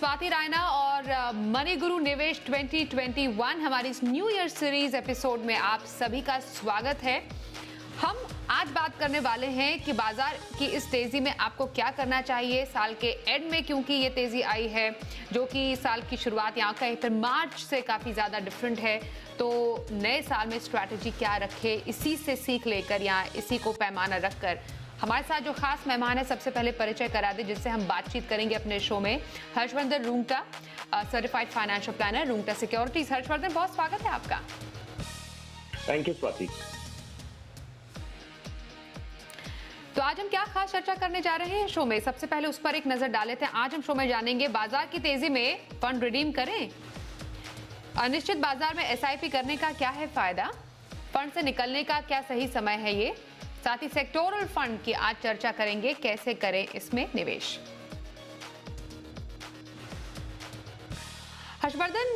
स्वाति रायना और मनी गुरु निवेश 2021 हमारी इस न्यू ईयर सीरीज एपिसोड में आप सभी का स्वागत है। हम आज बात करने वाले हैं कि बाजार की इस तेजी में आपको क्या करना चाहिए साल के एंड में, क्योंकि ये तेजी आई है जो कि साल की शुरुआत यहाँ का फिर मार्च से काफी ज्यादा डिफरेंट है। तो नए साल में स्ट्रैटेजी क्या रखे, इसी से सीख लेकर या इसी को पैमाना रखकर हमारे साथ जो खास मेहमान है सबसे पहले परिचय करा दे, जिससे हम बातचीत करेंगे अपने शो में। Harshvardhan Rungta, certified financial planner, Rungta securities. Harshvardhan, बहुत स्वागत है आपका। Thank you Swati. तो आज हम क्या खास चर्चा करने जा रहे हैं शो में, सबसे पहले उस पर एक नजर डाले थे। आज हम शो में जानेंगे बाजार की तेजी में फंड रिडीम करें, अनिश्चित बाजार में एसआईपी करने का क्या है फायदा, फंड से निकलने का क्या सही समय है ये, साथ ही सेक्टोरल फंड की आज चर्चा करेंगे, कैसे करें इसमें निवेश। हर्षवर्धन,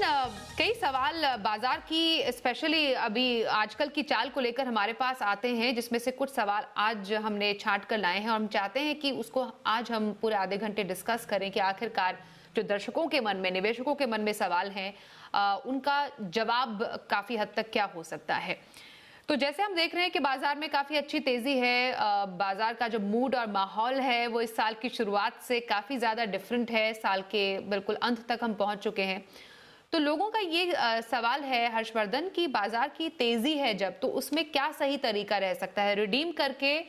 कई सवाल बाजार की स्पेशली अभी आजकल की चाल को लेकर हमारे पास आते हैं, जिसमें से कुछ सवाल आज हमने छांट कर लाए हैं और हम चाहते हैं कि उसको आज हम पूरे आधे घंटे डिस्कस करें कि आखिरकार जो दर्शकों के मन में, निवेशकों के मन में सवाल हैं उनका जवाब काफी हद तक क्या हो सकता है। तो जैसे हम देख रहे हैं कि बाजार में काफी अच्छी तेजी है, बाजार का जो मूड और माहौल है वो इस साल की शुरुआत से काफी ज्यादा डिफरेंट है। साल के बिल्कुल अंत तक हम पहुंच चुके हैं। तो लोगों का ये सवाल है हर्षवर्धन कि बाजार की तेजी है जब, तो उसमें क्या सही तरीका रह सकता है, रिडीम करके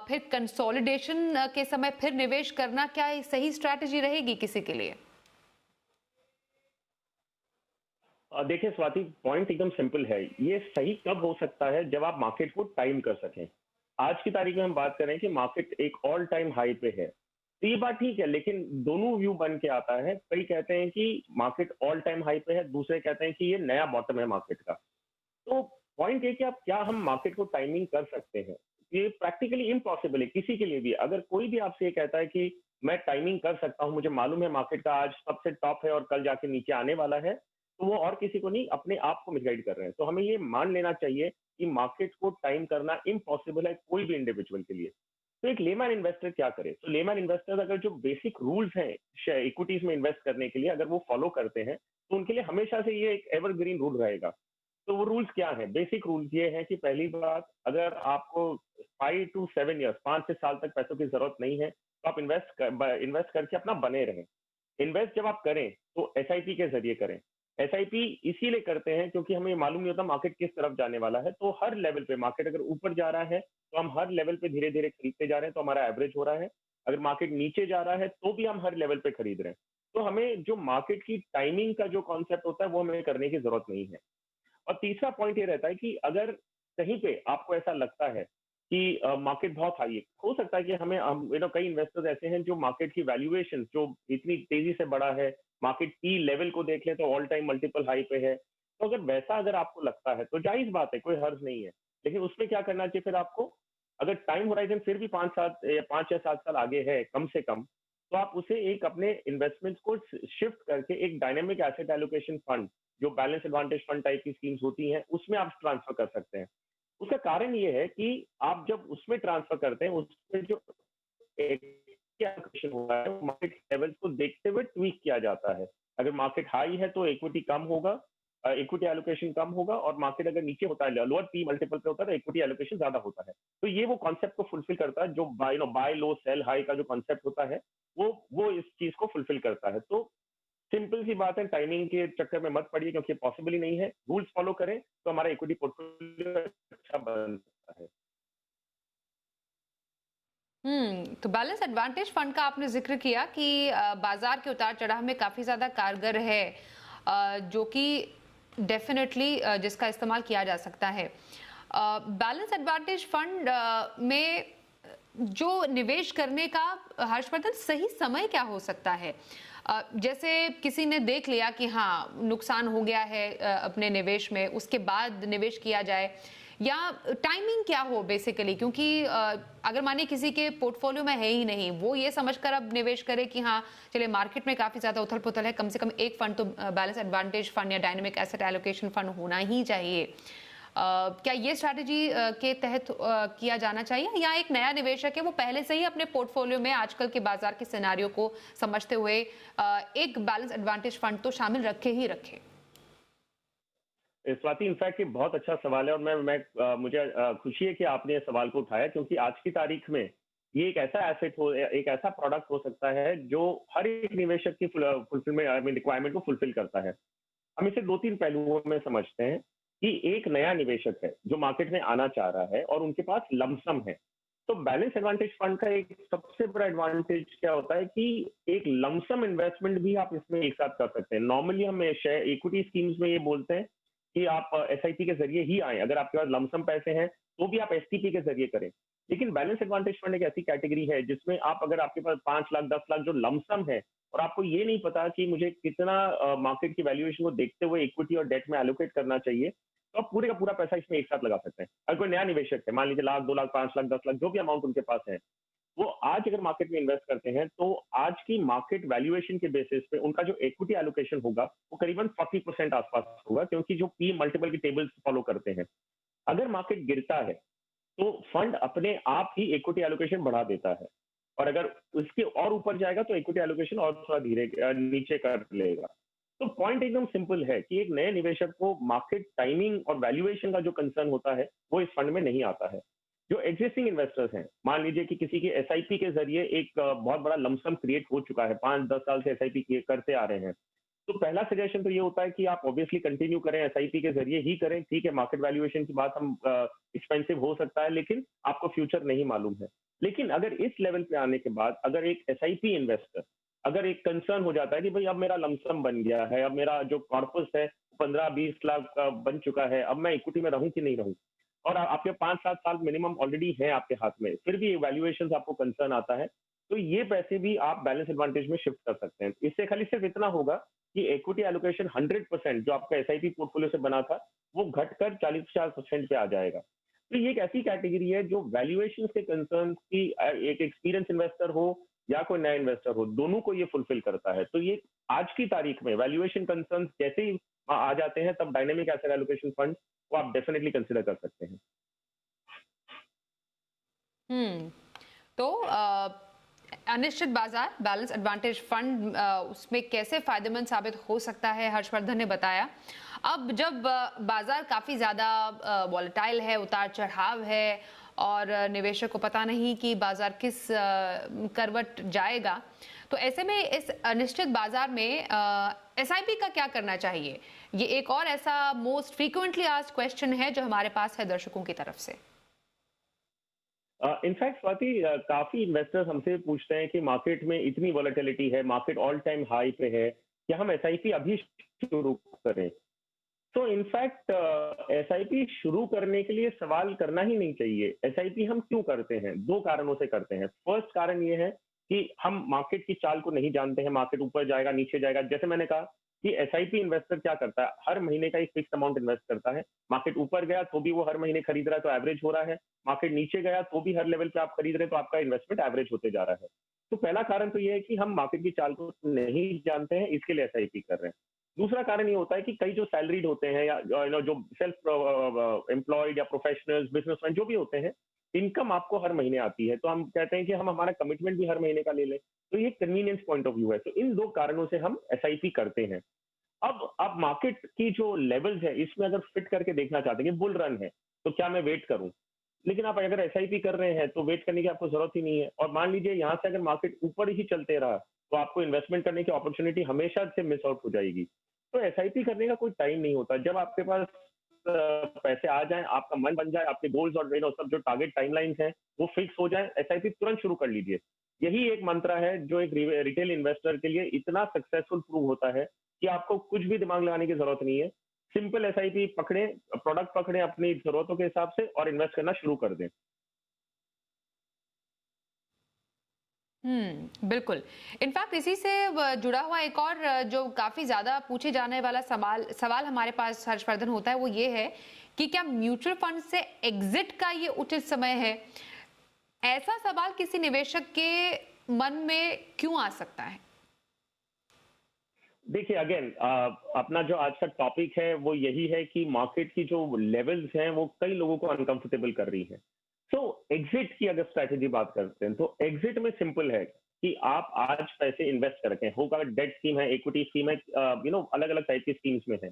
फिर कंसोलिडेशन के समय फिर निवेश करना, क्या सही स्ट्रैटेजी रहेगी किसी के लिए? देखिए स्वाति, पॉइंट एकदम सिंपल है। ये सही कब हो सकता है? जब आप मार्केट को टाइम कर सकें। आज की तारीख में हम बात करें कि मार्केट एक ऑल टाइम हाई पे है, तो ये बात ठीक है, लेकिन दोनों व्यू बन के आता है। कई कहते हैं कि मार्केट ऑल टाइम हाई पे है, दूसरे कहते हैं कि ये नया बॉटम है मार्केट का। तो पॉइंट ये कि आप क्या हम मार्केट को टाइमिंग कर सकते हैं, ये प्रैक्टिकली इम्पॉसिबल है किसी के लिए भी। अगर कोई भी आपसे ये कहता है कि मैं टाइमिंग कर सकता हूँ, मुझे मालूम है मार्केट का आज सबसे टॉप है और कल जाके नीचे आने वाला है, तो वो और किसी को नहीं, अपने आप को मिसगाइड कर रहे हैं। तो हमें ये मान लेना चाहिए कि मार्केट को टाइम करना इम्पॉसिबल है कोई भी इंडिविजुअल के लिए। तो एक लेमैन इन्वेस्टर क्या करे? तो लेमैन इन्वेस्टर अगर जो बेसिक रूल्स हैं इक्विटीज में इन्वेस्ट करने के लिए अगर वो फॉलो करते हैं, तो उनके लिए हमेशा से ये एक एवरग्रीन रूल रहेगा। तो वो रूल्स क्या है? बेसिक रूल्स ये है कि पहली बात, अगर आपको 5 to 7 ईयर्स, 5 से साल तक पैसों की जरूरत नहीं है, तो आप इन्वेस्ट करके अपना बने रहें। इन्वेस्ट जब आप करें तो एसआईपी के जरिए करें। एसआईपी इसीलिए करते हैं क्योंकि हमें मालूम नहीं होता मार्केट किस तरफ जाने वाला है। तो हर लेवल पे मार्केट अगर ऊपर जा रहा है तो हम हर लेवल पे धीरे धीरे खरीदते जा रहे हैं, तो हमारा एवरेज हो रहा है। अगर मार्केट नीचे जा रहा है तो भी हम हर लेवल पे खरीद रहे हैं। तो हमें जो मार्केट की टाइमिंग का जो कॉन्सेप्ट होता है वो हमें करने की जरूरत नहीं है। और तीसरा पॉइंट ये रहता है कि अगर कहीं पे आपको ऐसा लगता है कि मार्केट बहुत हाई है, हो सकता है कि हमें कई इन्वेस्टर्स ऐसे हैं जो मार्केट की वैल्यूएशन जो इतनी तेजी से बढ़ा है, मार्केट पी लेवल को देख लें तो ऑल टाइम मल्टीपल हाई पे है। तो अगर आपको लगता है तो जायज बात है, कोई हर्ज नहीं है। लेकिन उसमें क्या करना चाहिए फिर आपको? अगर टाइम होराइजन फिर भी 5 या 7 साल आगे है कम से कम, तो आप उसे एक अपने इन्वेस्टमेंट को शिफ्ट करके एक डायनेमिक एसेट एलोकेशन फंड, जो बैलेंस एडवांटेज फंड टाइप की स्कीम्स होती हैं, उसमें आप ट्रांसफर कर सकते हैं। उसका कारण ये है कि आप जब उसमें ट्रांसफर करते हैं, उसमें जो एलोकेशन हुआ है वो मार्केट लेवल्स को देखते हुए ट्वीक किया जाता है। अगर मार्केट हाई है तो इक्विटी कम होगा, इक्विटी एलोकेशन कम होगा, और मार्केट अगर नीचे होता है, लोअर पी मल्टीपल पे होता है, तो इक्विटी एलोकेशन ज्यादा होता है। तो ये वो कॉन्सेप्ट को फुलफिल करता है, जो बाय लो सेल हाई का जो कॉन्सेप्ट होता है वो इस चीज को फुलफिल करता है। तो सिंपल सी बात है, टाइमिंग के चक्कर में मत पड़िए क्योंकि पॉसिबल ही नहीं है। रूल्स फॉलो करें तो हमारा इक्विटी पोर्टफोलियो अच्छा बनता है। तो बैलेंस एडवांटेज फंड का आपने जिक्र किया कि बाजार के उतार चढ़ाव में काफी ज्यादा कारगर है, जो कि डेफिनेटली जिसका इस्तेमाल किया जा सकता है। बैलेंस एडवांटेज फंड में जो निवेश करने का हर्षवर्धन सही समय क्या हो सकता है? जैसे किसी ने देख लिया कि हाँ नुकसान हो गया है अपने निवेश में, उसके बाद निवेश किया जाए, या टाइमिंग क्या हो बेसिकली? क्योंकि अगर मानिए किसी के पोर्टफोलियो में है ही नहीं, वो ये समझकर अब निवेश करे कि हाँ चलिए मार्केट में काफी ज्यादा उथल पुथल है, कम से कम एक फंड तो बैलेंस एडवांटेज फंड या डायनेमिक एसेट एलोकेशन फंड होना ही चाहिए। क्या ये स्ट्रैटेजी के तहत किया जाना चाहिए, या एक नया निवेशक है वो पहले से ही अपने पोर्टफोलियो में आजकल के बाजार के सिनेरियो को समझते हुए एक बैलेंस एडवांटेज फंड तो शामिल रखे ही रखे? स्वाति, इनफैक्ट ये बहुत अच्छा सवाल है और मुझे खुशी है कि आपने ये सवाल को उठाया, क्योंकि आज की तारीख में ये एक ऐसा एसेट हो, एक ऐसा प्रोडक्ट हो सकता है जो हर एक निवेशक की फुलफिलमेंट, आई मीन रिक्वायरमेंट को फुलफिल करता है। हम इसे 2-3 पहलुओं में समझते हैं कि एक नया निवेशक है जो मार्केट में आना चाह रहा है और उनके पास लमसम है। तो बैलेंस एडवांटेज फंड का एक सबसे बड़ा एडवांटेज क्या होता है कि एक लमसम इन्वेस्टमेंट भी आप इसमें एक साथ कर सकते हैं। नॉर्मली हम शेयर इक्विटी स्कीम्स में ये बोलते हैं कि आप एसआईपी के जरिए ही आए, अगर आपके पास लमसम पैसे हैं तो भी आप एसटीपी के जरिए करें। लेकिन बैलेंस एडवांटेज फंड एक ऐसी कैटेगरी है जिसमें आप, अगर आपके पास 5 लाख 10 लाख जो लमसम है और आपको ये नहीं पता कि मुझे कितना मार्केट की वैल्यूएशन को देखते हुए इक्विटी और डेट में एलोकेट करना चाहिए, तो आप पूरे का पूरा पैसा इसमें एक साथ लगा सकते हैं। अगर कोई नया निवेशक है, मान लीजिए लाख 2 लाख 5 लाख 10 लाख जो भी अमाउंट उनके पास है, वो आज अगर मार्केट में इन्वेस्ट करते हैं तो आज की मार्केट वैल्यूएशन के बेसिस पे उनका जो इक्विटी एलोकेशन होगा वो करीबन 40% आसपास होगा, क्योंकि जो पी मल्टीपल की टेबल्स फॉलो करते हैं। अगर मार्केट गिरता है तो फंड अपने आप ही इक्विटी एलोकेशन बढ़ा देता है, और अगर उसके और ऊपर जाएगा तो इक्विटी एलोकेशन और थोड़ा धीरे नीचे कर लेगा। तो पॉइंट एकदम सिंपल है कि एक नए निवेशक को मार्केट टाइमिंग और वैल्यूएशन का जो कंसर्न होता है वो इस फंड में नहीं आता है। जो एग्जिस्टिंग इन्वेस्टर्स हैं, मान लीजिए कि किसी के एसआईपी के जरिए एक बहुत बड़ा लमसम क्रिएट हो चुका है, 5-10 साल से एसआईपी करते आ रहे हैं, तो पहला सजेशन तो ये होता है कि आप ऑब्वियसली कंटिन्यू करें, एसआईपी के जरिए ही करें। ठीक है, मार्केट वैल्यूएशन की बात हम एक्सपेंसिव हो सकता है, लेकिन आपको फ्यूचर नहीं मालूम है। लेकिन अगर इस लेवल पे आने के बाद अगर एक एसआईपी इन्वेस्टर, अगर एक कंसर्न हो जाता है कि भाई अब मेरा लमसम बन गया है, अब मेरा जो कॉर्पस है 15-20 लाख का बन चुका है, अब मैं इक्विटी में रहूं कि नहीं रहूं, और आपके 5-7 साल मिनिमम ऑलरेडी है आपके हाथ में, फिर भी वैल्यूएशन आपको कंसर्न आता है, तो ये पैसे भी आप बैलेंस एडवांटेज में शिफ्ट कर सकते हैं। इससे खाली सिर्फ इतना होगा कि इक्विटी एलोकेशन 100% जो आपका एसआईपी पोर्टफोलियो से बना था वो घटकर 40-50% पे आ जाएगा। तो ये एक ऐसी कैटेगरी है जो वैल्यूएशन के कंसर्न की, एक एक्सपीरियंस इन्वेस्टर हो या कोई नया इन्वेस्टर हो, दोनों को ये फुलफिल करता है। तो ये आज की तारीख में वैल्यूएशन कंसर्न जैसे ही आ जाते हैं, तब डायनेमिक एसेट एलोकेशन फंड को आप डेफिनेटली कंसिडर कर सकते हैं। तो अनिश्चित बाजार बैलेंस एडवांटेज फंड उसमें कैसे फायदेमंद साबित हो सकता है, हर्षवर्धन ने बताया। अब जब बाजार काफी ज्यादा वॉलेटाइल है, उतार चढ़ाव है, और निवेशक को पता नहीं कि बाजार किस करवट जाएगा, तो ऐसे में इस अनिश्चित बाजार में एसआईपी का क्या करना चाहिए? ये एक और ऐसा मोस्ट फ्रीक्वेंटली आस्क्ड क्वेश्चन है जो हमारे पास है दर्शकों की तरफ से। इनफैक्ट स्वाति, काफी इन्वेस्टर्स हमसे पूछते हैं कि मार्केट में इतनी वॉलेटिलिटी है, मार्केट ऑल टाइम हाई पे है, क्या हम एसआईपी अभी शुरू करें? तो इनफैक्ट एसआईपी शुरू करने के लिए सवाल करना ही नहीं चाहिए। एसआईपी हम क्यों करते हैं? 2 कारणों से करते हैं। फर्स्ट कारण ये है कि हम मार्केट की चाल को नहीं जानते हैं, मार्केट ऊपर जाएगा नीचे जाएगा। जैसे मैंने कहा कि एसआईपी इन्वेस्टर क्या करता है, हर महीने का एक फिक्स अमाउंट इन्वेस्ट करता है। मार्केट ऊपर गया तो भी वो हर महीने खरीद रहा है, तो एवरेज हो रहा है। मार्केट नीचे गया तो भी हर लेवल पे आप खरीद रहे हैं, तो आपका इन्वेस्टमेंट एवरेज होते जा रहा है। तो पहला कारण तो ये है कि हम मार्केट की चाल को नहीं जानते हैं, इसके लिए एसआईपी कर रहे हैं। दूसरा कारण ये होता है कि कई जो सैलरीड होते हैं या जो सेल्फ एम्प्लॉयड या प्रोफेशनल्स, बिजनेसमैन जो भी होते हैं, इनकम आपको हर महीने आती है, तो हम कहते हैं कि हम हमारा कमिटमेंट भी हर महीने का ले लें। तो ये कन्वीनियंस पॉइंट ऑफ व्यू है। तो इन 2 कारणों से हम एसआईपी करते हैं। अब मार्केट की जो लेवल्स है, इसमें अगर फिट करके देखना चाहते हैं कि बुल रन है, तो क्या मैं वेट करूं? लेकिन आप अगर एसआईपी कर रहे हैं तो वेट करने की आपको जरूरत ही नहीं है। और मान लीजिए यहाँ से अगर मार्केट ऊपर ही चलते रहा, तो आपको इन्वेस्टमेंट करने की अपॉर्चुनिटी हमेशा से मिस आउट हो जाएगी। तो एसआईपी करने का कोई टाइम नहीं होता। जब आपके पास पैसे आ जाएं, आपका मन बन जाए, आपके गोल्स और सब जो टारगेट टाइमलाइंस हैं वो फिक्स हो जाए, एसआईपी तुरंत शुरू कर लीजिए। यही एक मंत्र है जो एक रिटेल इन्वेस्टर के लिए इतना सक्सेसफुल प्रूव होता है कि आपको कुछ भी दिमाग लगाने की जरूरत नहीं है। सिंपल एसआईपी पकड़े, प्रोडक्ट पकड़े अपनी जरूरतों के हिसाब से और इन्वेस्ट करना शुरू कर दें। बिल्कुल। इनफैक्ट इसी से जुड़ा हुआ एक और जो काफी ज्यादा पूछे जाने वाला सवाल हमारे पास हर्षवर्धन होता है, वो ये है कि क्या म्यूचुअल फंड से एग्जिट का ये उचित समय है? ऐसा सवाल किसी निवेशक के मन में क्यों आ सकता है? देखिए अगेन अपना जो आज का टॉपिक है वो यही है कि मार्केट की जो लेवल्स हैं वो कई लोगों को अनकंफर्टेबल कर रही हैं। सो एग्जिट की अगर स्ट्रैटेजी बात करते हैं तो एग्जिट में सिंपल है कि आप आज पैसे इन्वेस्ट कर रखें, होगा डेट स्कीम है, इक्विटी स्कीम है, अलग अलग टाइप की स्कीम्स में है।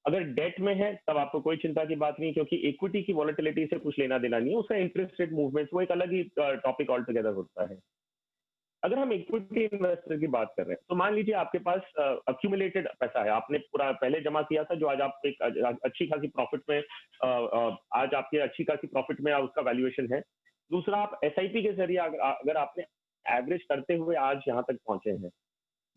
अगर डेट में है तब आपको कोई चिंता की बात नहीं, क्योंकि इक्विटी की वॉलेटिलिटी से कुछ लेना देना नहीं है, उसका इंटरेस्ट रेट मूवमेंट वो एक अलग ही टॉपिक ऑल टुगेदर होता है। अगर हम इक्विटी इन्वेस्टर की बात कर रहे हैं तो मान लीजिए आपके पास अक्यूमुलेटेड पैसा है, आपने पूरा पहले जमा किया था जो आज आप एक अच्छी खासी प्रॉफिट में आज आपके अच्छी खासी प्रॉफिट में उसका वैल्यूएशन है। दूसरा, आप एसआईपी के जरिए अगर अगर आपने एवरेज करते हुए आज यहाँ तक पहुंचे हैं,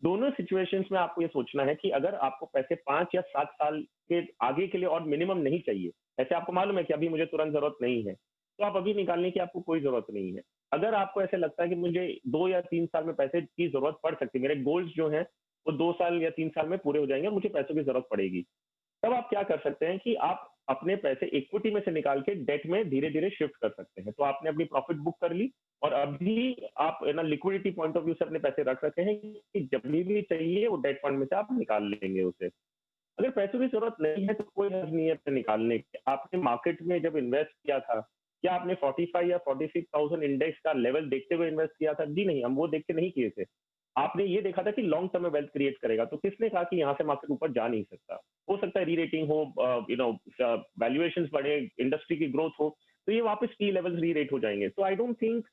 दोनों सिचुएशंस में आपको ये सोचना है कि अगर आपको पैसे 5 या 7 साल के आगे के लिए और मिनिमम नहीं चाहिए, ऐसे आपको मालूम है कि अभी मुझे तुरंत जरूरत नहीं है, तो आप अभी निकालने की आपको कोई जरूरत नहीं है। अगर आपको ऐसे लगता है कि मुझे 2 या 3 साल में पैसे की जरूरत पड़ सकती है, मेरे गोल्स जो हैं वो 2 साल या 3 साल में पूरे हो जाएंगे और मुझे पैसों की जरूरत पड़ेगी, तब आप क्या कर सकते हैं कि आप अपने पैसे इक्विटी में से निकाल के डेट में धीरे धीरे शिफ्ट कर सकते हैं। तो आपने अपनी प्रॉफिट बुक कर ली और अभी आप ना लिक्विडिटी पॉइंट ऑफ व्यू से अपने पैसे रख रखे हैं कि जब भी चाहिए वो डेट फंड में से आप निकाल लेंगे उसे। अगर पैसों की जरूरत नहीं है तो कोई हर्ज नहीं है पैसे निकालने की। आपने मार्केट में जब इन्वेस्ट किया था, क्या आपने 45 या 46,000 इंडेक्स का लेवल देखते हुए इन्वेस्ट किया था? जी नहीं, हम वो देख के नहीं किए थे। आपने ये देखा था कि लॉन्ग टर्म में वेल्थ क्रिएट करेगा, तो किसने कहा कि यहाँ से मार्केट ऊपर जा नहीं सकता? हो सकता है री रेटिंग हो, वैल्यूएशन बढ़े, इंडस्ट्री की ग्रोथ हो, तो ये वापस पी लेवल्स री रेट हो जाएंगे। तो आई डोंट थिंक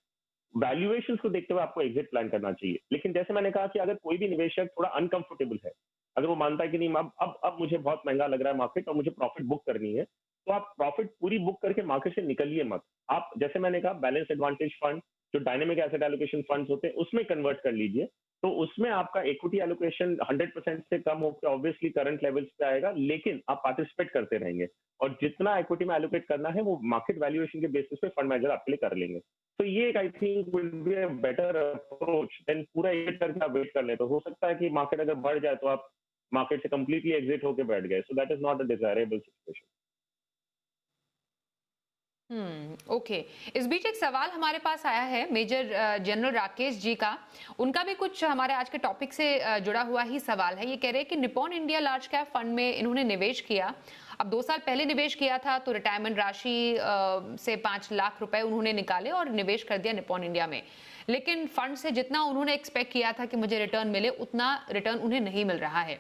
वैल्यूएशंस को देखते हुए आपको एग्जिट प्लान करना चाहिए। लेकिन जैसे मैंने कहा कि अगर कोई भी निवेशक थोड़ा अनकंफर्टेबल है, अगर वो मानता है कि नहीं अब मुझे बहुत महंगा लग रहा है मार्केट और मुझे प्रॉफिट बुक करनी है, तो आप प्रॉफिट पूरी बुक करके मार्केट से निकलिए मत। आप जैसे मैंने कहा बैलेंस एडवांटेज फंड, जो डायनेमिक एसेट एलोकेशन फंड्स होते हैं उसमें कन्वर्ट कर लीजिए। तो उसमें आपका इक्विटी एलोकेशन 100% से कम होकर ऑब्वियसली करंट लेवल्स पे आएगा, लेकिन आप पार्टिसिपेट करते रहेंगे और जितना इक्विटी में एलोकेट करना है वो मार्केट वैल्यूएशन के बेसिस पे फंड मैनेजर आपके लिए कर लेंगे। तो ये एक I think will be a better approach then पूरा एक करके आप वेट कर लें। तो हो सकता है कि मार्केट अगर बढ़ जाए तो आप मार्केट से कंप्लीटली एग्जिट होकर बैठ गए, so that is not a desirable situation. Okay. इस बीच एक सवाल हमारे पास आया है मेजर जनरल राकेश जी का। उनका भी कुछ हमारे आज के टॉपिक से जुड़ा हुआ ही सवाल है। ये कह रहे हैं कि Nippon India large cap fund में इन्होंने निवेश किया। अब 2 साल पहले निवेश किया था तो रिटायरमेंट राशि से 5 लाख रुपए उन्होंने निकाले और निवेश कर दिया निप्पॉन इंडिया में। लेकिन फंड से जितना उन्होंने एक्सपेक्ट किया था कि मुझे रिटर्न मिले, उतना रिटर्न उन्हें नहीं मिल रहा है।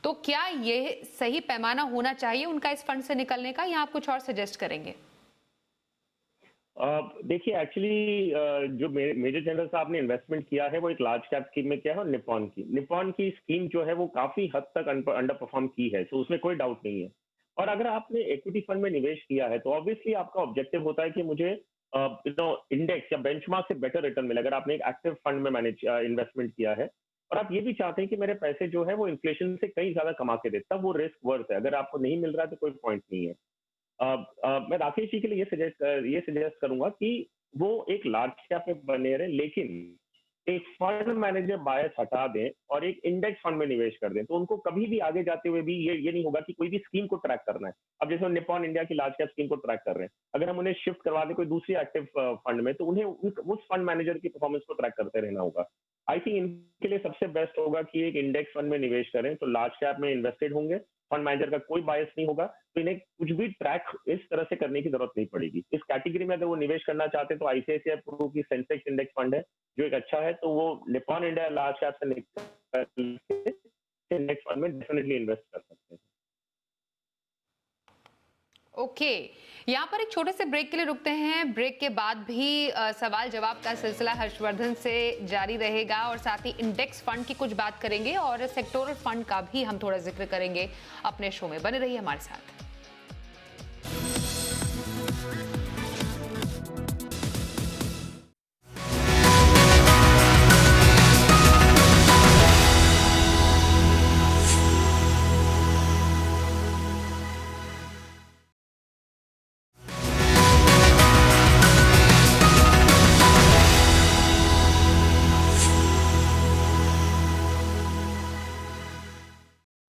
तो क्या ये सही पैमाना होना चाहिए उनका इस फंड से निकलने का, या आप कुछ और सजेस्ट करेंगे? देखिए एक्चुअली जो मेजर जनरल साहब ने इन्वेस्टमेंट किया है वो एक लार्ज कैप स्कीम में किया है और निपॉन की स्कीम जो है वो काफी हद तक अंडर परफॉर्म की है, तो उसमें कोई डाउट नहीं है। और अगर आपने इक्विटी फंड में निवेश किया है तो ऑब्वियसली आपका ऑब्जेक्टिव होता है कि मुझे इंडेक्स या बेंचमार्क से बेटर रिटर्न मिले। अगर आपने एक एक्टिव फंड में मैनेज इन्वेस्टमेंट किया है और आप ये भी चाहते हैं कि मेरे पैसे जो है वो इन्फ्लेशन से कहीं ज्यादा कमा के दे, तब वो रिस्क वर्थ है। अगर आपको नहीं मिल रहा है तो कोई पॉइंट नहीं है। मैं राकेश जी के लिए ये सजेस्ट करूंगा कि वो एक लार्ज कैप में बने रहे, लेकिन एक फंड मैनेजर बायस हटा दें और एक इंडेक्स फंड में निवेश कर दें, तो उनको कभी भी आगे जाते हुए भी ये नहीं होगा कि कोई भी स्कीम को ट्रैक करना है। अब जैसे निप्पॉन इंडिया की लार्ज कैप स्कीम को ट्रैक कर रहे हैं, अगर हम उन्हें शिफ्ट करवा दें कोई दूसरी एक्टिव फंड में, तो उन्हें उस फंड मैनेजर की परफॉर्मेंस को ट्रैक करते रहना होगा। आई थिंक इनके लिए सबसे बेस्ट होगा कि एक इंडेक्स फंड में निवेश करें, तो लार्ज कैप में इन्वेस्टेड होंगे, फंड मैनेजर का कोई बायस नहीं होगा, तो इन्हें कुछ भी ट्रैक इस तरह से करने की जरूरत नहीं पड़ेगी। इस कैटेगरी में अगर वो निवेश करना चाहते हैं तो आईसीआईसीआई प्रू की सेंसेक्स इंडेक्स फंड है जो एक अच्छा है, तो वो निप्पॉन इंडिया लार्ज कैप से निकल के इंडेक्स फंड में डेफिनेटली इन्वेस्ट कर सकते हैं। ओके, यहाँ पर एक छोटे से ब्रेक के लिए रुकते हैं। ब्रेक के बाद भी सवाल जवाब का सिलसिला हर्षवर्धन से जारी रहेगा और साथ ही इंडेक्स फंड की कुछ बात करेंगे और सेक्टोरल फंड का भी हम थोड़ा जिक्र करेंगे अपने शो में। बने रहिए हमारे साथ।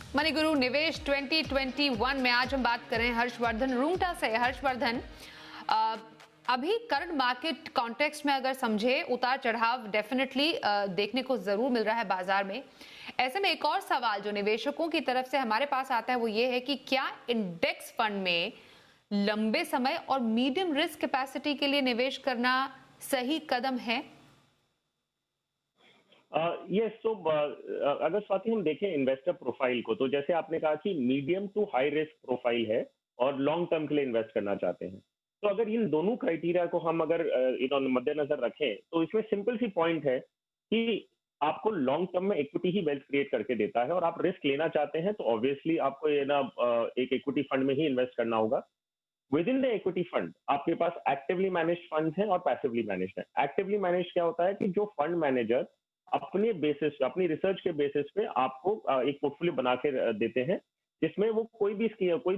मनी गुरु निवेश 2021 में आज हम बात करें हर्षवर्धन रूंगटा से। हर्षवर्धन, अभी करंट मार्केट कॉन्टेक्स्ट में अगर समझे, उतार चढ़ाव डेफिनेटली देखने को जरूर मिल रहा है बाजार में। ऐसे में एक और सवाल जो निवेशकों की तरफ से हमारे पास आता है वो ये है कि क्या इंडेक्स फंड में लंबे समय और मीडियम रिस्क कैपेसिटी के लिए निवेश करना सही कदम है? यस, तो अगर स्वाति हम देखें इन्वेस्टर प्रोफाइल को, तो जैसे आपने कहा कि medium to high risk profile है और लॉन्ग टर्म के लिए इन्वेस्ट करना चाहते हैं। तो अगर इन दोनों क्राइटेरिया को हम अगर मद्देनजर रखें, तो इसमें सिंपल सी पॉइंट है कि आपको लॉन्ग टर्म में इक्विटी ही वेल्थ क्रिएट करके देता है, और आप रिस्क लेना चाहते हैं तो ऑब्वियसली आपको ये ना एक इक्विटी फंड में ही इन्वेस्ट करना होगा। With in the equity fund आपके पास एक्टिवली मैनेज्ड फंड्स हैं और पैसिवली मैनेज्ड हैं। एक्टिवली मैनेज्ड क्या होता है कि जो फंड मैनेजर अपने बेसिस पे, अपनी रिसर्च के बेसिस पे आपको एक पोर्टफोलियो बना के देते हैं, जिसमें वो कोई भी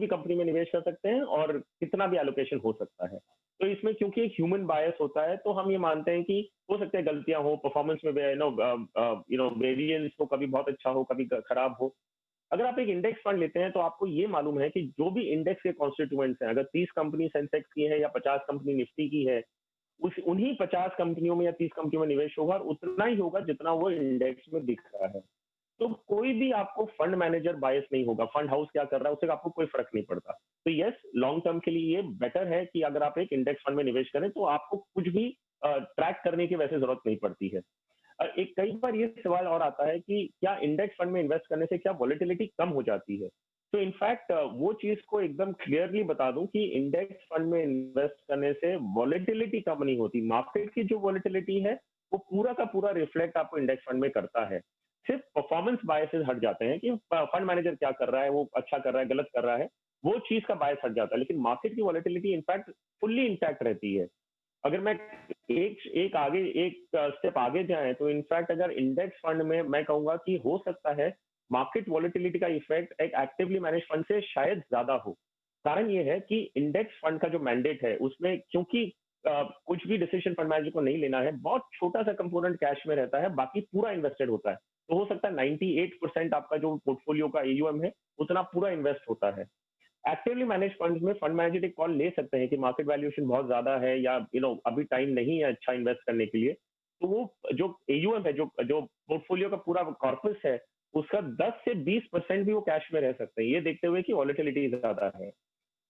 कंपनी में निवेश कर सकते हैं और कितना भी एलोकेशन हो सकता है। तो इसमें क्योंकि एक ह्यूमन बायस होता है, तो हम ये मानते हैं कि हो सकता है गलतियां हो, परफॉर्मेंस में वेरिएंस हो, कभी बहुत अच्छा हो, कभी खराब हो। अगर आप एक इंडेक्स फंड लेते हैं तो आपको ये मालूम है कि जो भी इंडेक्स के कॉन्स्टिट्यूएंट्स हैं, अगर 30 कंपनी सेंसेक्स की है या 50 कंपनी निफ्टी की है, उस उन्हीं 50 कंपनियों में या 30 कंपनियों में निवेश होगा, और उतना ही होगा जितना वो इंडेक्स में दिख रहा है। तो कोई भी आपको फंड मैनेजर बायस नहीं होगा, फंड हाउस क्या कर रहा है उससे आपको कोई फर्क नहीं पड़ता। तो यस, लॉन्ग टर्म के लिए ये बेटर है कि अगर आप एक इंडेक्स फंड में निवेश करें तो आपको कुछ भी ट्रैक करने की वैसे जरूरत नहीं पड़ती है। एक कई बार ये सवाल और आता है कि क्या इंडेक्स फंड में इन्वेस्ट करने से क्या वॉलेटिलिटी कम हो जाती है? तो इनफैक्ट वो चीज को एकदम क्लियरली बता दूं कि इंडेक्स फंड में इन्वेस्ट करने से वॉलेटिलिटी कम नहीं होती। मार्केट की जो वॉलेटिलिटी है वो पूरा का पूरा रिफ्लेक्ट आपको इंडेक्स फंड में करता है। सिर्फ परफॉर्मेंस बायसेस हट जाते हैं कि फंड मैनेजर क्या कर रहा है, वो अच्छा कर रहा है, गलत कर रहा है, वो चीज का बायस हट जाता है, लेकिन मार्केट की वॉलेटिलिटी इनफैक्ट फुल्ली इंटैक्ट रहती है। अगर मैं एक स्टेप आगे जाएं, तो इनफैक्ट अगर इंडेक्स फंड में मैं कहूंगा कि हो सकता है मार्केट वॉलेटिलिटी का इफेक्ट एक एक्टिवली मैनेज फंड से शायद ज्यादा हो। कारण ये है कि इंडेक्स फंड का जो मैंडेट है उसमें, क्योंकि कुछ भी डिसीजन फंड मैनेजर को नहीं लेना है, बहुत छोटा सा कंपोनेंट कैश में रहता है, बाकी पूरा इन्वेस्टेड होता है। तो हो सकता है 98% आपका जो पोर्टफोलियो का एयूएम है उतना पूरा इन्वेस्ट होता है। एक्टिवली मैनेज फंड्स में फंड मैनेजर एक कॉल ले सकते हैं कि मार्केट वैल्यूएशन बहुत ज्यादा है, या अभी टाइम नहीं है अच्छा इन्वेस्ट करने के लिए। तो वो जो एयूएम है, जो जो पोर्टफोलियो का पूरा कॉर्पस है, उसका 10 से 20% भी वो कैश में रह सकते हैं, ये देखते हुए कि वॉलेटिलिटी ज्यादा है।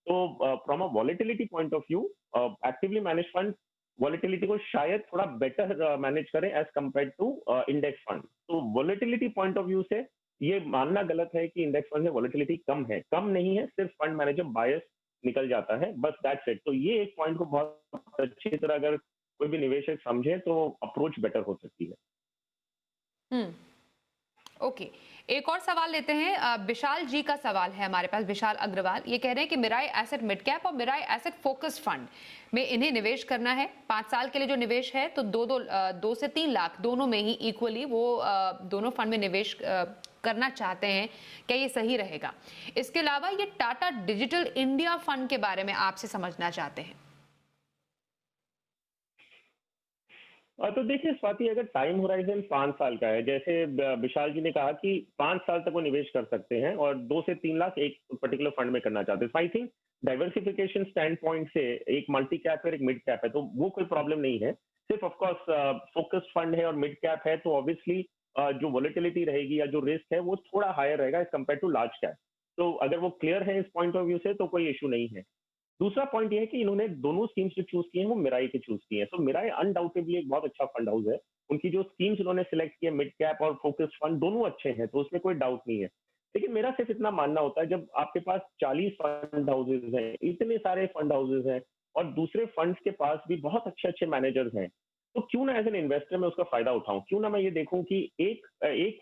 तो from a volatility point of view, actively manage fund volatility को शायद थोड़ा बेटर मैनेज करें as compare to index fund. तो वॉलेटिलिटी पॉइंट ऑफ व्यू से ये मानना गलत है कि इंडेक्स फंड में वॉलेटिलिटी कम है, कम नहीं है, सिर्फ फंड मैनेजर बायस निकल जाता है, बस दैट्स इट। तो ये एक पॉइंट को बहुत अच्छी तरह अगर कोई भी निवेशक समझे तो अप्रोच बेटर हो सकती है। हम्म। ओके। एक और सवाल लेते हैं। विशाल जी का सवाल है हमारे पास, विशाल अग्रवाल। ये कह रहे हैं कि मिराई एसेट मिड कैप और मिराई एसेट फोकस फंड में इन्हें निवेश करना है। 5 साल के लिए जो निवेश है तो 2 से 3 लाख दोनों में ही इक्वली वो दोनों फंड में निवेश करना चाहते हैं। क्या ये सही रहेगा? इसके अलावा ये टाटा डिजिटल इंडिया फंड के बारे में आपसे समझना चाहते हैं। तो देखिए स्वाति, अगर टाइम होराइजन 5 साल का है, जैसे विशाल जी ने कहा कि 5 साल तक वो निवेश कर सकते हैं और 2 से 3 लाख एक पर्टिकुलर फंड में करना चाहते हैं, I think diversification stand point से एक मल्टी कैप और एक मिड कैप है, तो वो कोई प्रॉब्लम नहीं है। सिर्फ ऑफकोर्स फोकस फंड है और मिड कैप है, तो ऑब्वियसली जो वॉलेटिलिटी रहेगी या जो रिस्क है वो थोड़ा हायर रहेगा as compare to large cap. तो अगर वो क्लियर है इस पॉइंट ऑफ व्यू से तो कोई इशू नहीं है। दूसरा पॉइंट ये है कि इन्होंने दोनों स्कीम्स जो चूज की हैं वो मिराई के चूज की हैं। तो मिराई अनडाउटेबली एक बहुत अच्छा फंड हाउस है। उनकी जो स्कीम्स उन्होंने सिलेक्ट किए, मिड कैप और फोकस फंड, दोनों अच्छे हैं, तो उसमें कोई डाउट नहीं है। लेकिन मेरा सिर्फ इतना मानना होता है, जब आपके पास 40 फंड हाउसेज हैं, इतने सारे फंड हाउसेज हैं, और दूसरे फंड्स के पास भी बहुत अच्छे अच्छे मैनेजर्स हैं, तो क्यों ना एज एन इन्वेस्टर मैं उसका फायदा उठाऊं? क्यों ना मैं ये देखूं कि एक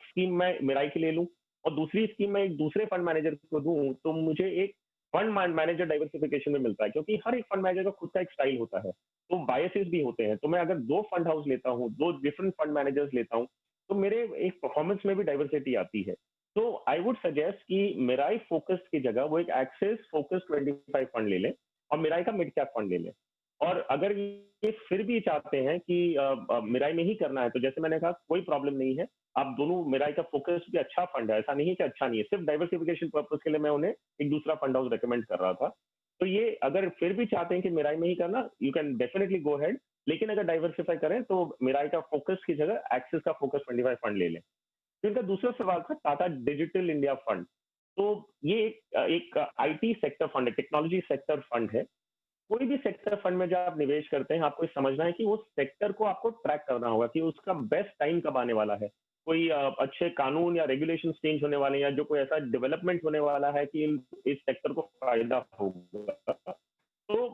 स्कीम मैं मिराई की ले लूं और दूसरी स्कीम मैं एक दूसरे फंड मैनेजर को दूं, तो मुझे एक फंड मैनेजर डाइवर्सिफिकेशन में मिलता है, क्योंकि हर एक फंड मैनेजर का खुद का एक स्टाइल होता है, तो बायसेस भी होते हैं। तो मैं अगर 2 फंड हाउस लेता हूँ, 2 डिफरेंट फंड मैनेजर्स लेता हूँ, तो मेरे एक परफॉर्मेंस में भी डाइवर्सिटी आती है। तो आई वुड सजेस्ट कि मिराई फोकस की जगह वो एक एक्सेस फोकस 25 फंड ले लें और मिराई का मिड कैप फंड ले लें। और अगर ये फिर भी चाहते हैं कि मिराई में ही करना है, तो जैसे मैंने कहा कोई प्रॉब्लम नहीं है। आप दोनों, मिराई का फोकस भी अच्छा फंड है, ऐसा नहीं है कि अच्छा नहीं है, सिर्फ डाइवर्सिफिकेशन पर्पज के लिए मैं उन्हें एक दूसरा फंड हाउस रेकमेंड कर रहा था। तो ये अगर फिर भी चाहते हैं कि मिराई में ही करना, you can definitely go head. लेकिन अगर डाइवर्सिफाई करें तो मिराई का फोकस की जगह एक्सिस का फोकस 25 फंड ले लें। तो इनका दूसरा सवाल था टाटा डिजिटल इंडिया फंड। तो ये एक आईटी सेक्टर फंड है, टेक्नोलॉजी सेक्टर फंड है। कोई भी सेक्टर फंड में जब आप निवेश करते हैं, आपको ये समझना है कि उस सेक्टर को आपको ट्रैक करना होगा कि उसका बेस्ट टाइम कब आने वाला है। कोई अच्छे कानून या रेगुलेशंस चेंज होने वाले हैं या जो कोई ऐसा डेवलपमेंट होने वाला है कि इस सेक्टर को फायदा होगा। तो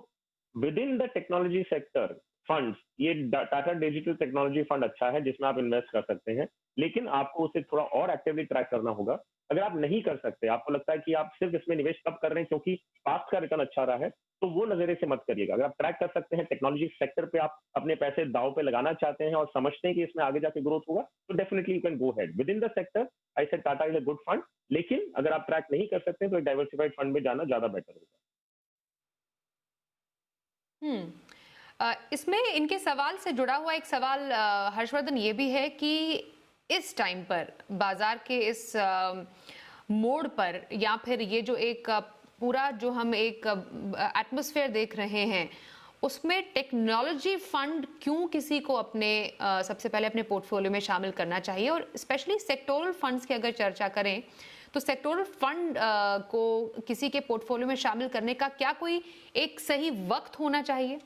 with in the technology sector funds, ये टाटा डिजिटल टेक्नोलॉजी फंड अच्छा है जिसमें आप इन्वेस्ट कर सकते हैं, लेकिन आपको उसे थोड़ा और एक्टिवली ट्रैक करना होगा। अगर आप नहीं कर सकते, आपको लगता है कि आप सिर्फ इसमें निवेश कब कर रहे हैं क्योंकि पास्ट का रिटर्न अच्छा रहा है, तो वो नजरिए से मत करिएगा। अगर आप ट्रैक कर सकते हैं, टेक्नोलॉजी सेक्टर पे आप अपने पैसे दांव पे लगाना चाहते हैं और समझते हैं कि इसमें आगे जाके ग्रोथ होगा, तो definitely you can go head with in the sector. I said Tata is a good fund, लेकिन अगर आप ट्रैक नहीं कर सकते तो एक डाइवर्सिफाइड फंड में जाना ज्यादा बेटर होगा। हम्म। इसमें इनके सवाल से जुड़ा हुआ एक सवाल हर्षवर्धन ये भी है कि इस टाइम पर बाजार के इस मोड़ पर या फिर ये जो एक पूरा जो हम एक एटमॉस्फेयर देख रहे हैं उसमें टेक्नोलॉजी फंड क्यों किसी को अपने सबसे पहले अपने पोर्टफोलियो में शामिल करना चाहिए, और स्पेशली सेक्टोरल फंड्स की अगर चर्चा करें तो सेक्टोरल फंड को किसी के पोर्टफोलियो में शामिल करने का क्या कोई एक सही वक्त होना चाहिए?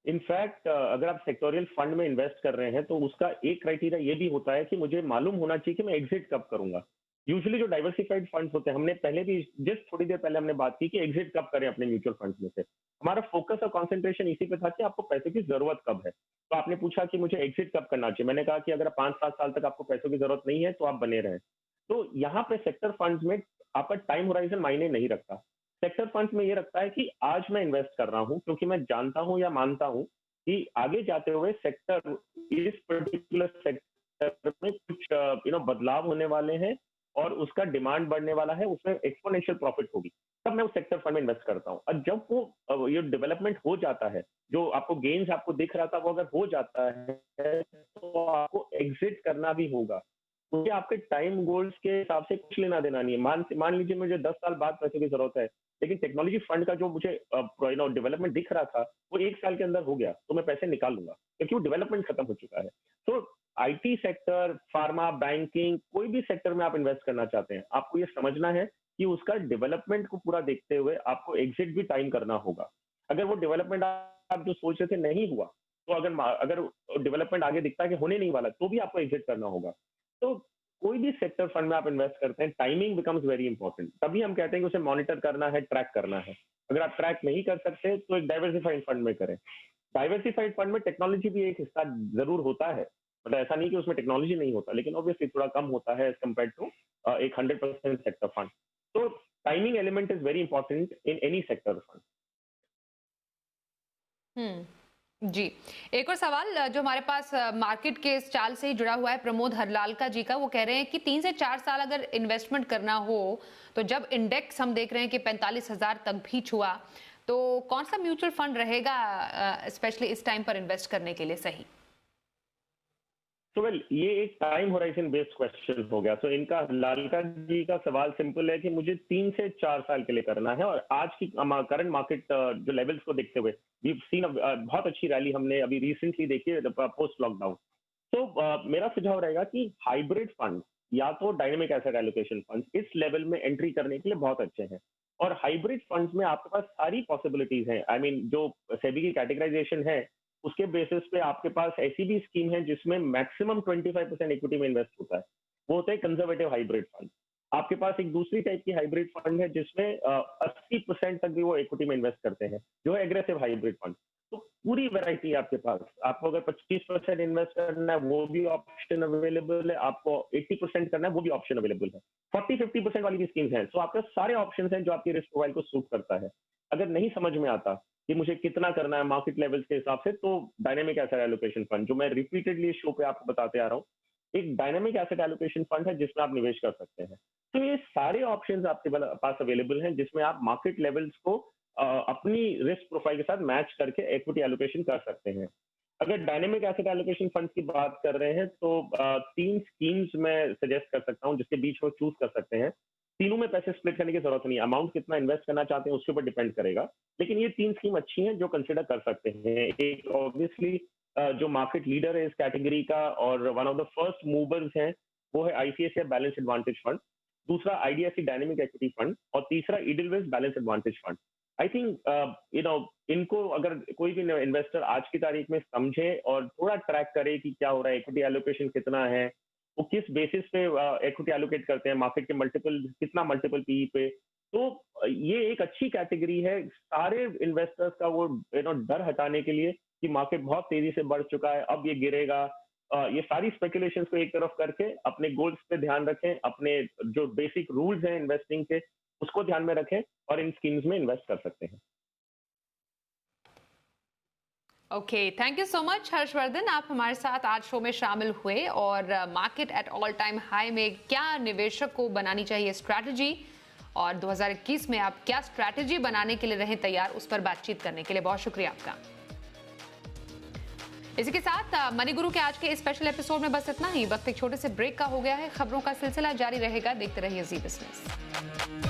इनफैक्ट अगर आप सेक्टोरियल फंड में इन्वेस्ट कर रहे हैं तो उसका एक क्राइटेरिया ये भी होता है कि मुझे मालूम होना चाहिए कि मैं एग्जिट कब करूंगा। यूजुअली जो डाइवर्सिफाइड फंड्स होते हैं, हमने पहले भी जस्ट थोड़ी देर पहले हमने बात की कि एग्जिट कब करें अपने म्यूचुअल फंड्स में से। हमारा फोकस और कंसंट्रेशन इसी पे था कि आपको पैसे की जरूरत कब है। तो आपने पूछा कि मुझे एग्जिट कब करना चाहिए, मैंने कहा कि अगर 5-7 साल तक आपको पैसों की जरूरत नहीं है तो आप बने रहें। तो यहाँ पे सेक्टर फंड्स में आपका टाइम होराइजन मायने नहीं रखता। सेक्टर फंड्स में ये रखता है कि आज मैं इन्वेस्ट कर रहा हूँ क्योंकि मैं जानता हूँ या मानता हूँ कि आगे जाते हुए सेक्टर, इस पर्टिकुलर सेक्टर में कुछ बदलाव होने वाले हैं और उसका डिमांड बढ़ने वाला है, उसमें एक्सपोनेंशियल प्रॉफिट होगी। तब मैं उस सेक्टर फंड में इन्वेस्ट करता हूँ। और जब वो ये डेवलपमेंट हो जाता है, जो आपको गेन्स आपको दिख रहा था वो अगर हो जाता है, तो आपको एग्जिट करना भी होगा। मुझे आपके टाइम गोल्स के हिसाब से कुछ लेना देना नहीं है। मान लीजिए मुझे 10 साल बाद पैसों की जरूरत है, लेकिन टेक्नोलॉजी फंड का जो मुझे डेवलपमेंट दिख रहा था वो 1 साल के अंदर हो गया, तो मैं पैसे निकाल लूंगा क्योंकि वो डेवलपमेंट खत्म हो चुका है। तो आईटी सेक्टर, फार्मा, बैंकिंग, कोई भी सेक्टर में आप इन्वेस्ट करना चाहते हैं, आपको ये समझना है कि उसका डेवलपमेंट को पूरा देखते हुए आपको एग्जिट भी टाइम करना होगा। अगर वो डेवलपमेंट आप जो सोच रहे थे नहीं हुआ, तो अगर डेवलपमेंट आगे दिखता है कि होने नहीं वाला, तो भी आपको एग्जिट करना होगा। तो कोई भी सेक्टर फंड में आप इन्वेस्ट करते हैं, टाइमिंग बिकम्स वेरी इंपॉर्टेंट। तभी हम कहते हैं कि उसे मॉनिटर करना है, ट्रैक करना है। अगर आप ट्रैक नहीं कर सकते तो एक डाइवर्सिफाइड फंड में करें। डाइवर्सिफाइड फंड में टेक्नोलॉजी भी एक हिस्सा जरूर होता है, मतलब ऐसा नहीं कि उसमें टेक्नोलॉजी नहीं होता, लेकिन ऑब्वियसली थोड़ा कम होता है एज कम्पेयर टू एक 100% सेक्टर फंड। तो timing element is very important in any sector fund. जी। एक और सवाल जो हमारे पास मार्केट के इस चाल से ही जुड़ा हुआ है प्रमोद हरलालका जी का, वो कह रहे हैं कि 3 से 4 साल अगर इन्वेस्टमेंट करना हो तो जब इंडेक्स हम देख रहे हैं कि 45,000 तक भी छुआ, तो कौन सा म्यूचुअल फंड रहेगा स्पेशली इस टाइम पर इन्वेस्ट करने के लिए सही? तो वेल, ये एक टाइम होराइजन बेस्ड क्वेश्चन हो गया। तो इनका, लालका जी का सवाल सिंपल है कि मुझे 3 से 4 साल के लिए करना है, और आज की करंट मार्केट जो लेवल्स को देखते हुए वी सीन बहुत अच्छी रैली हमने अभी रिसेंटली देखी है पोस्ट लॉकडाउन। तो मेरा सुझाव रहेगा कि हाइब्रिड फंड या तो डायनेमिक एसेट एलोकेशन फंड इस लेवल में एंट्री करने के लिए बहुत अच्छे हैं। और हाइब्रिड फंड्स में आपके पास सारी पॉसिबिलिटीज हैं। आई मीन जो सेबी की कैटेगराइजेशन है उसके बेसिस पे आपके पास ऐसी भी स्कीम है जिसमें मैक्सिमम 25% इक्विटी में इन्वेस्ट होता है। वो होता है कंजर्वेटिव हाइब्रिड फंड। आपके पास एक दूसरी टाइप की हाइब्रिड फंड है जिसमें 80% तक भी वो इक्विटी में इन्वेस्ट करते हैं, जो है एग्रेसिव हाइब्रिड फंड। तो पूरी वैरायटी है आपके पास। आपको अगर 25% इन्वेस्ट करना है वो भी ऑप्शन अवेलेबल है, आपको 80% करना है वो भी ऑप्शन अवेलेबल है, 40-50% वाली भी स्कीम्स हैं। सो आपके सारे ऑप्शन हैं जो आपकी रिस्क प्रोफाइल को सूट करता है। अगर नहीं समझ में आता कि मुझे कितना करना है मार्केट लेवल्स के हिसाब से, तो डायनेमिक एसेट एलोकेशन फंड, जो मैं रिपीटेडली शो पे आपको बताते आ रहा हूँ, एक डायनेमिक एसेट एलोकेशन फंड है जिसमें आप निवेश कर सकते हैं। तो ये सारे ऑप्शंस आपके पास अवेलेबल हैं जिसमें आप मार्केट लेवल्स को अपनी रिस्क प्रोफाइल के साथ मैच करके इक्विटी एलोकेशन कर सकते हैं। अगर डायनेमिक एसेट एलोकेशन फंड की बात कर रहे हैं तो 3 स्कीम्स मैं सजेस्ट कर सकता हूँ जिसके बीच में चूज कर सकते हैं। तीनों में पैसे स्प्लिट करने की जरूरत नहीं है, अमाउंट कितना इन्वेस्ट करना चाहते हैं उसके ऊपर डिपेंड करेगा। लेकिन ये 3 स्कीम अच्छी हैं जो कंसिडर कर सकते हैं। एक ऑब्वियसली जो मार्केट लीडर है इस कैटेगरी का और one of the first movers हैं, वो है आईसीआईसीआई बैलेंस एडवांटेज फंड, दूसरा आईडीएफसी डायनेमिक इक्विटी फंड और तीसरा Edelweiss balance advantage fund. I think इनको अगर कोई भी इन्वेस्टर आज की तारीख में समझे और थोड़ा ट्रैक करे कि क्या हो रहा है, इक्विटी एलोकेशन कितना है, वो किस बेसिस पे इक्विटी एलोकेट करते हैं, मार्केट के मल्टीपल कितना मल्टीपल पीई पे, तो ये एक अच्छी कैटेगरी है सारे इन्वेस्टर्स का वो डर हटाने के लिए कि मार्केट बहुत तेजी से बढ़ चुका है, अब ये गिरेगा। ये सारी स्पेकुलेशंस को एक तरफ करके अपने गोल्स पे ध्यान रखें, अपने जो बेसिक रूल्स हैं इन्वेस्टिंग के उसको ध्यान में रखें और इन स्कीम्स में इन्वेस्ट कर सकते हैं। Okay, thank you so much Harshvardhan, आप हमारे साथ आज शो में शामिल हुए और market at all time high में क्या निवेशक को बनानी चाहिए स्ट्रैटेजी और 2021 में आप क्या स्ट्रैटेजी बनाने के लिए रहें तैयार, उस पर बातचीत करने के लिए बहुत शुक्रिया आपका। इसी के साथ मनी गुरु के आज के स्पेशल एपिसोड में बस इतना ही। वक्त एक छोटे से ब्रेक का हो गया है, खबरों का सिलसिला जारी रहेगा, देखते रहिए जी बिजनेस।